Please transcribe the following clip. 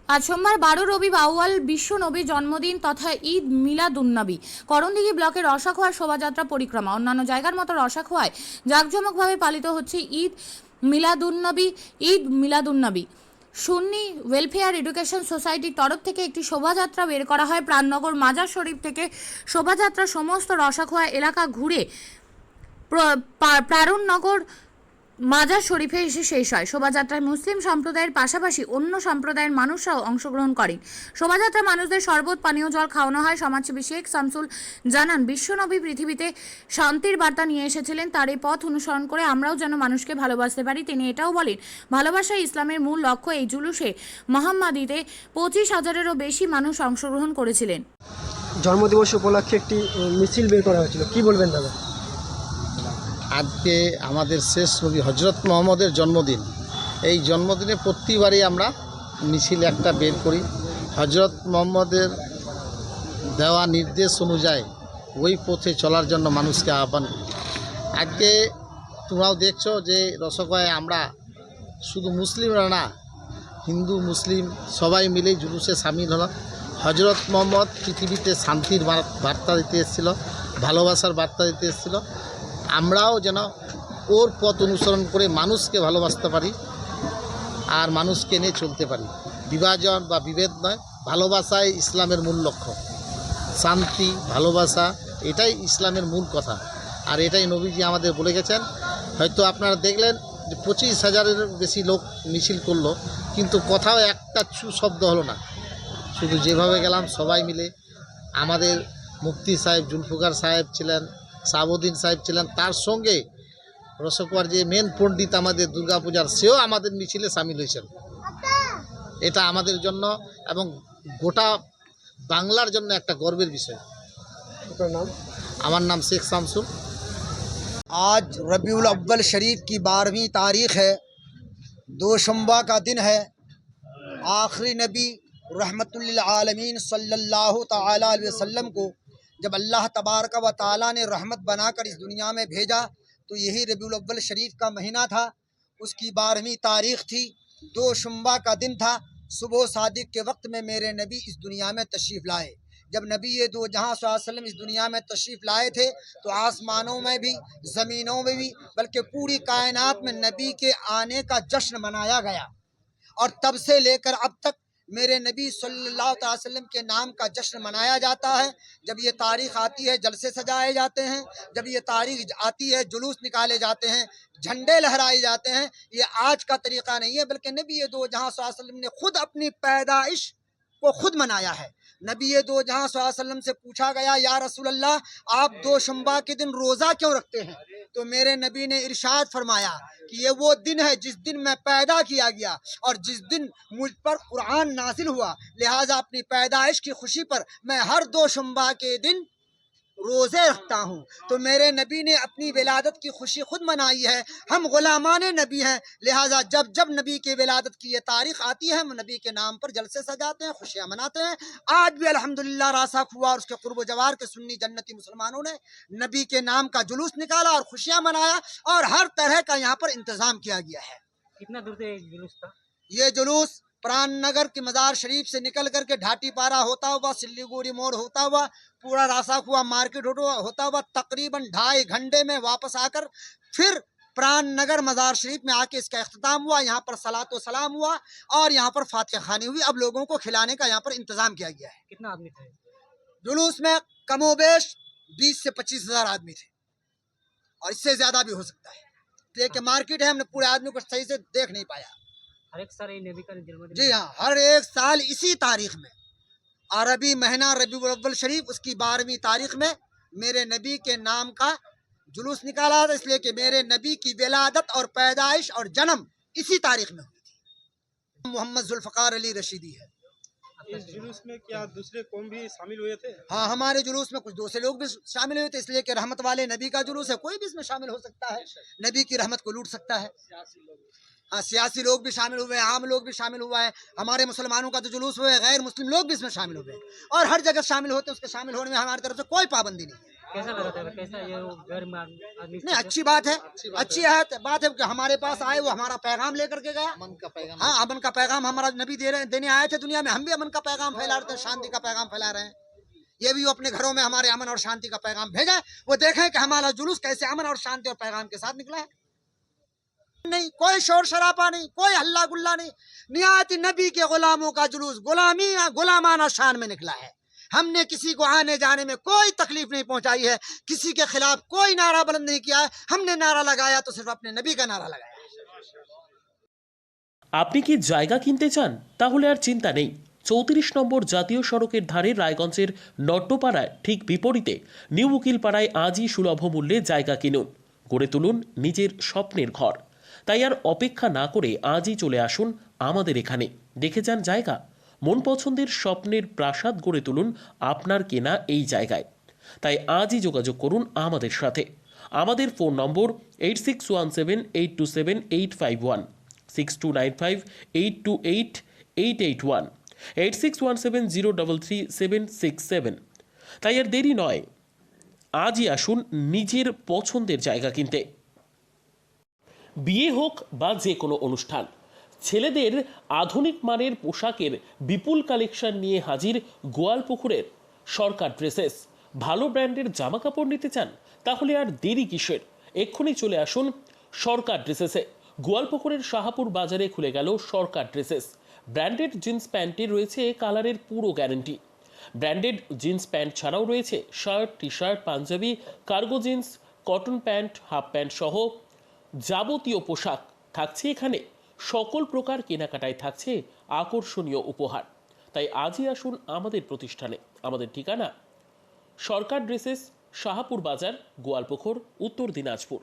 আজ সোমবার 12 রবিউল আউয়াল বিশ্ব নবীর জন্মদিন তথা ঈদ মিলাদুন্নবী। করণদিঘি ব্লকের রসাখোয়া শোভাযাত্রা পরিক্রমা অন্যান্য জায়গার মতো রসাখোয়ায় জাঁকজমকভাবে পালিত হচ্ছে মিলাদুন্নবী ঈদ মিলাদুন্নবী। সুন্নি ওয়েলফেয়ার এডুকেশন সোসাইটির তরফ থেকে একটি শোভাযাত্রা বের করা হয়। প্রাণনগর মাজার শরীফ থেকে শোভাযাত্রা সমস্ত রসাখোয়া এলাকা ঘুরে প্রাণনগর মাজার শরীফে এসে শেষ হয়। শোভাযাত্রায় মুসলিম সম্প্রদায়ের পাশাপাশি অন্য সম্প্রদায়ের মানুষরাও অংশগ্রহণ করেন। শোভাযাত্রায় মানুষদের শরবত পানীয় জল খাওয়ানো হয়। সমাজসেবী শেখ শামসুল জানান, বিশ্বনবী পৃথিবীতে শান্তির বার্তা নিয়ে এসেছিলেন, তার এই পথ অনুসরণ করে আমরাও যেন মানুষকে ভালোবাসতে পারি। তিনি এটাও বলেন, ভালোবাসা ইসলামের মূল লক্ষ্য। এই জুলুসে মোহাম্মদীতে 25,000-এরও বেশি মানুষ অংশগ্রহণ করেছিলেন। জন্মদিবস উপলক্ষে একটি মিছিল বের করা হয়েছিল, কি বলবেন দাদা? আজকে আমাদের শেষ নবী হজরত মোহাম্মদের জন্মদিন। এই জন্মদিনে প্রতিবারই আমরা মিছিল একটা বের করি। হজরত মোহাম্মদের দেওয়া নির্দেশ অনুযায়ী ওই পথে চলার জন্য মানুষকে আহ্বান করি। আজকে তোমরাও দেখছো যে রসগোয়ায় আমরা শুধু মুসলিমরা না, হিন্দু মুসলিম সবাই মিলে জুলুসে সামিল হলাম। হজরত মোহাম্মদ পৃথিবীতে শান্তির বার্তা দিতে এসেছিল, ভালোবাসার বার্তা দিতে এসেছিল। আমরাও যেন ওর পথ অনুসরণ করে মানুষকে ভালোবাসতে পারি আর মানুষকে নিয়ে চলতে পারি। বিভাজন বা বিভেদ নয়, ভালোবাসাই ইসলামের মূল লক্ষ্য। শান্তি, ভালোবাসা, এটাই ইসলামের মূল কথা। আর এটাই নবীজি আমাদের বলে গেছেন। হয়তো আপনারা দেখলেন যে 25,000-এর বেশি লোক মিছিল করলো, কিন্তু কোথাও একটা শব্দ হলো না। শুধু যেভাবে গেলাম সবাই মিলে, আমাদের মুফতি সাহেব জুলফিকার সাহেব ছিলেন, সাবুদ্দিন সাহেব ছিলেন, তার সঙ্গে রসগোয়ার যে মেন পণ্ডিত আমাদের দুর্গাপূজার, সেও আমাদের মিছিলে সামিল হয়েছেন। এটা আমাদের জন্য এবং গোটা বাংলার জন্য একটা গর্বের বিষয়। আপনার নাম? আমার নাম শেখ শামসুল। आज रबीउल अव्वल शरीफ की 12वीं तारीख़ है, दोशंबा का दिन है। आखिरी नबी रहमतुल्लिल आलमीन सल्लल्लाहु ताला अलैहि वसल्लम को जब अल्लाह तबारक व ताला ने रहमत बनाकर इस दुनिया में भेजा तो यही रबीउल अव्वल शरीफ का महीना था। उसकी 12वीं तारीख़ थी, दोशंबा का दिन था। सुबह सादिक के वक्त में मेरे नबी इस दुनिया में तशरीफ़ लाए। जब नबी ये दो जहाँ सल्लल्लाहु अलैहि वसल्लम इस दुनिया में तशरीफ़ लाए थे तो आसमानों में भी, ज़मीनों में भी, बल्कि पूरी कायनात में नबी के आने का जश्न मनाया गया। और तब से लेकर अब तक मेरे नबी सल्लल्लाहु अलैहि वसल्लम के नाम का जश्न मनाया जाता है। जब ये तारीख़ आती है जलसे सजाए जाते हैं, जब ये तारीख़ आती है जुलूस निकाले जाते हैं, झंडे लहराए जाते हैं। ये आज का तरीक़ा नहीं है, बल्कि नबी ये दो जहाँ सल्लल्लाहु अलैहि वसल्लम ने खुद अपनी पैदाइश को खुद मनाया है। नबी ये दो जहाँ सल्लल्लाहु अलैहि वसल्लम से पूछा गया, या रसूल अल्लाह आप दोशंबा के दिन रोज़ा क्यों रखते हैं? तो मेरे नबी ने इरशाद फरमाया कि ये वो दिन है जिस दिन मैं पैदा किया गया और जिस दिन मुझ पर कुरान नाजिल हुआ, लिहाजा अपनी पैदाइश की खुशी पर मैं हर दोशंबा के दिन रोज़े रखता हूँ। तो मेरे नबी ने अपनी विलादत की खुशी खुद मनाई है। हम गुलामान नबी हैं, लिहाजा जब जब नबी की विलादत की ये तारीख़ आती है हम नबी के नाम पर जलसे सजाते हैं, खुशियाँ मनाते हैं। आज भी अल्हम्दुलिल्लाह रासाख हुआ और उसके कुर्ब जवार के सुन्नी जन्नती मुसलमानों ने नबी के नाम का जुलूस निकाला और खुशियाँ मनाया और हर तरह का यहाँ पर इंतज़ाम किया गया है। कितना दूर से जुलूस था? ये जुलूस प्राण नगर की मज़ार शरीफ से निकल करके ढाटी पारा होता हुआ, सिल्लीगुड़ी मोड़ होता हुआ, पूरा रासा हुआ मार्केट होता हुआ तकरीबन 2.5 घंटे में वापस आकर फिर प्राण नगर मज़ार शरीफ में आके इसका इख्तिताम हुआ। यहाँ पर सलातो सलाम हुआ और यहाँ पर फातिहा खानी हुई। अब लोगों को खिलाने का यहाँ पर इंतज़ाम किया गया है। कितना आदमी थे जुलूस में कमोबेश 20 से 25,000 आदमी थे और इससे ज़्यादा भी हो सकता है। देखिए मार्केट है, हमने पूरे आदमी को सही से देख नहीं पाया। हर एक साल नबी का जन्मदिन? जी हाँ, हर एक साल इसी तारीख में, अरबी महीना रबीउल अव्वल शरीफ उसकी 12वीं तारीख में मेरे नबी के नाम का जुलूस निकाला था, इसलिए कि मेरे नबी की विलादत और पैदाइश और जन्म इसी तारीख में हुई थी। मोहम्मद जुल्फ़िकार अली रशीदी है। इस जुलूस में क्या दूसरे कौम भी शामिल हुए थे? हाँ, हमारे जुलूस में कुछ दूसरे लोग भी शामिल हुए थे, इसलिए कि रहमत वाले नबी का जुलूस है, कोई भी इसमें शामिल हो सकता है, नबी की रहमत को लूट सकता है। हाँ, सियासी लोग भी शामिल हुए हैं, आम लोग भी शामिल हुआ है। हमारे मुसलमानों का जो जुलूस हुआ है, गैर मुस्लिम लोग भी इसमें शामिल हुए हैं और हर जगह शामिल होते हैं। उसके शामिल होने में हमारी तरफ से कोई पाबंदी नहीं है। कैसा लगा था, कैसा ये वो घर में आदमी नहीं, अच्छी बात है, अच्छी है बात है कि हमारे पास आए, वो हमारा पैगाम लेकर के गया। अमन का पैगाम। हाँ, अमन का पैगाम हमारा नबी देने आए थे दुनिया में, हम भी अमन का पैगाम फैला रहे थे, शांति का पैगाम फैला रहे हैं। ये भी वो अपने घरों में हमारे अमन और शांति का पैगाम भेजा, वो देखें कि हमारा जुलूस कैसे अमन और शांति और पैगाम के साथ निकला है। नहीं, कोई शोर शराबा नहीं, कोई हल्ला गुल्ला नहीं, निहायती नबी के गुलामों का जुलूस गुलामाना शान में निकला है। हमने किसी को आने जाने में कोई तकलीफ नहीं पहुंचाई है, किसी के खिलाफ कोई नारा बुलंद नहीं किया है। हमने नारा लगाया तो सिर्फ अपने नबी का नारा लगाया। আপনি কি জায়গা কিনতে চান? তাহলে আর চিন্তা নেই। 34 নম্বর জাতীয় সড়কের ধারে রায়গঞ্জের নট্টপাড়ায় ঠিক বিপরীতে নিউ উকিলপাড়ায় আজই সুলভ মূল্যে জায়গা কিনুন, গড়ে তুলুন নিজের স্বপ্নের ঘর। তাই আর অপেক্ষা না করে আজই চলে আসুন আমাদের এখানে, দেখে যান জায়গা। মন পছন্দের স্বপ্নের প্রাসাদ গড়ে তুলুন আপনার কেনা এই জায়গায়। তাই আজই যোগাযোগ করুন আমাদের সাথে। আমাদের ফোন নম্বর 8617827851, 6295828881, 8617033767। তাই আর দেরি নয়, আজই আসুন নিজের পছন্দের জায়গা কিনতে। বিয়ে হোক বা যে কোনো অনুষ্ঠান, ছেলেদের আধুনিক মানের পোশাকের বিপুল কালেকশন নিয়ে হাজির গোয়ালপুকুরের সরকার ড্রেসেস। ভালো ব্র্যান্ডের জামা কাপড় নিতে চান? তাহলে আর দেরি কিসের, এক্ষুনি চলে আসুন সরকার ড্রেসেসে। গোয়ালপুকুরের শাহাপুর বাজারে খুলে গেল সরকার ড্রেসেস। ব্র্যান্ডেড জিন্স প্যান্টে রয়েছে কালারের পুরো গ্যারান্টি। ব্র্যান্ডেড জিন্স প্যান্ট ছাড়াও রয়েছে shirt, T shirt, panjabi, cargo jeans, cotton pant, half pant সহ যাবতীয় পোশাক থাকছে এখানে। সকল প্রকার কেনাকাটায় থাকছে আকর্ষণীয় উপহার। তাই আজই আসুন আমাদের প্রতিষ্ঠানে। আমাদের ঠিকানা সরকার ড্রেসেস, শাহাপুর বাজার, গোয়ালপুকুর, উত্তর দিনাজপুর।